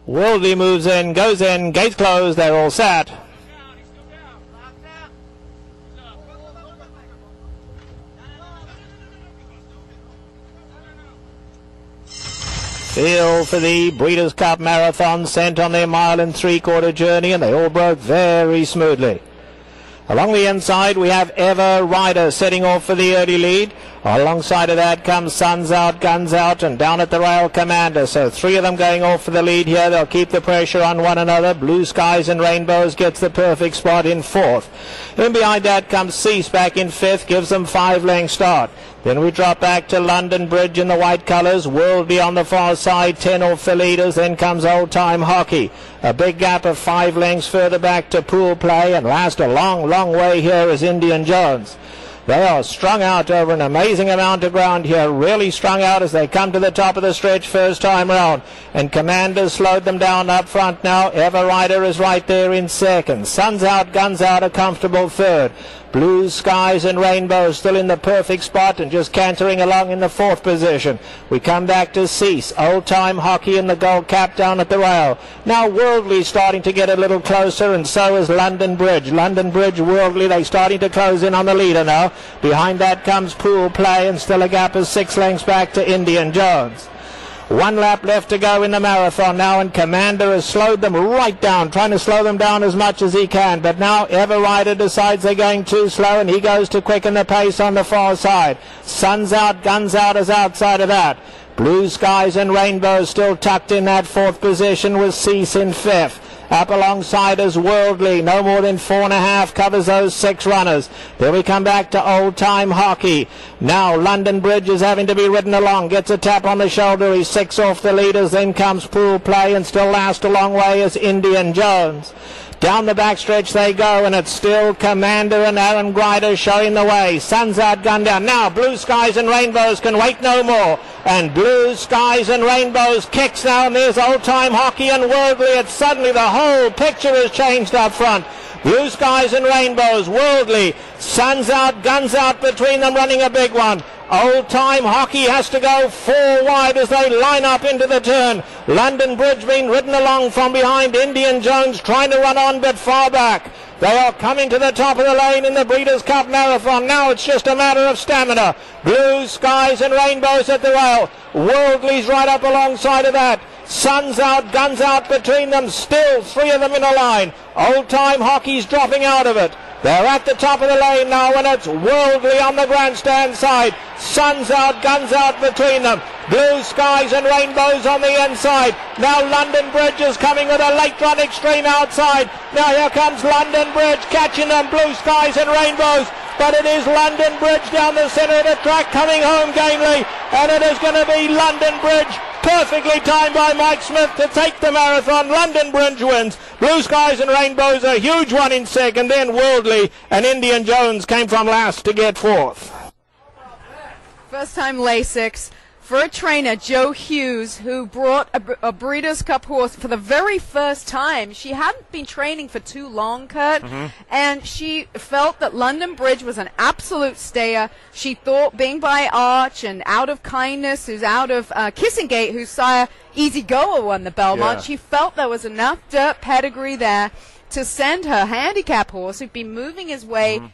Worldly moves in, goes in, gates closed, they're all set. Field for the Breeders' Cup Marathon, sent on their 1 3/4 journey, and they all broke very smoothly. Along the inside we have Ever Rider setting off for the early lead. Alongside of that comes Suns Out, Guns Out, and down at the rail Commander. So 3 of them going off for the lead here. They'll keep the pressure on one another. Blue Skies and Rainbows gets the perfect spot in 4th. In behind that comes Cease back in 5th, gives them 5 length start. Then we drop back to London Bridge in the white colours. Worldly on the far side, 10 off the leaders. Then comes Old Time Hockey. A big gap of 5 lengths further back to Pool Play. And last a long way here is Indian Jones. They are strung out over an amazing amount of ground here, really strung out as they come to the top of the stretch first time round. And Commander slowed them down up front now. Ever Rider is right there in 2nd. Suns Out, Guns Out, a comfortable 3rd. Blue Skies and Rainbows still in the perfect spot and just cantering along in the 4th position. We come back to Cease. Old Time Hockey in the gold cap down at the rail. Now Worldly starting to get a little closer, and so is London Bridge. London Bridge, Worldly, they starting to close in on the leader now. Behind that comes Pool Play, and still a gap of 6 lengths back to Indian Jones. 1 lap left to go in the marathon now, and Commander has slowed them right down, trying to slow them down as much as he can. But now Ever Rider decides they're going too slow, and he goes to quicken the pace on the far side. Suns Out, Guns Out is outside of that. Blue Skies and Rainbows still tucked in that 4th position with Cease in 5th. Up alongside is Worldly, no more than 4.5, covers those 6 runners. Then we come back to Old Time Hockey. Now London Bridge is having to be ridden along, gets a tap on the shoulder, he's 6 off the leaders. Then comes Pool Play, and still last a long way is Indian Jones. Down the backstretch they go, and it's still Commander and Aaron Grider showing the way. Suns Out, Gun Down. Now Blue Skies and Rainbows can wait no more. And Blue Skies and Rainbows kicks now, and there's Old Time Hockey and Worldly. It's suddenly the whole picture has changed up front. Blue Skies and Rainbows, Worldly, Suns Out, Guns Out between them, running a big one. Old Time Hockey has to go 4 wide as they line up into the turn. London Bridge being ridden along from behind. Indian Jones trying to run on, but far back. They are coming to the top of the lane in the Breeders' Cup Marathon. Now it's just a matter of stamina. Blue Skies and Rainbows at the rail. Worldly's right up alongside of that. Suns Out, Guns Out between them. Still 3 of them in a line. Old Time Hockey's dropping out of it. They're at the top of the lane now, and it's Worldly on the grandstand side. Suns Out, Guns Out between them. Blue Skies and Rainbows on the inside. Now London Bridge is coming with a late run extreme outside. Now here comes London Bridge catching them, Blue Skies and Rainbows. But it is London Bridge down the centre of the track coming home gamely. And it is going to be London Bridge. Perfectly timed by Mike Smith to take the marathon. London Bridge wins. Blue Skies and Rainbows a huge one in 2nd. Then Worldly and Indian Jones came from last to get 4th. First time Lasix for a trainer, Joe Hughes, who brought a Breeders' Cup horse for the very first time. She hadn't been training for too long, Kurt, and she felt that London Bridge was an absolute stayer. She thought being by Arch and Out of Kindness, who's out of Kissing Gate, whose sire Easy Goer won the Belmont, she felt there was enough dirt pedigree there to send her handicap horse, who'd been moving his way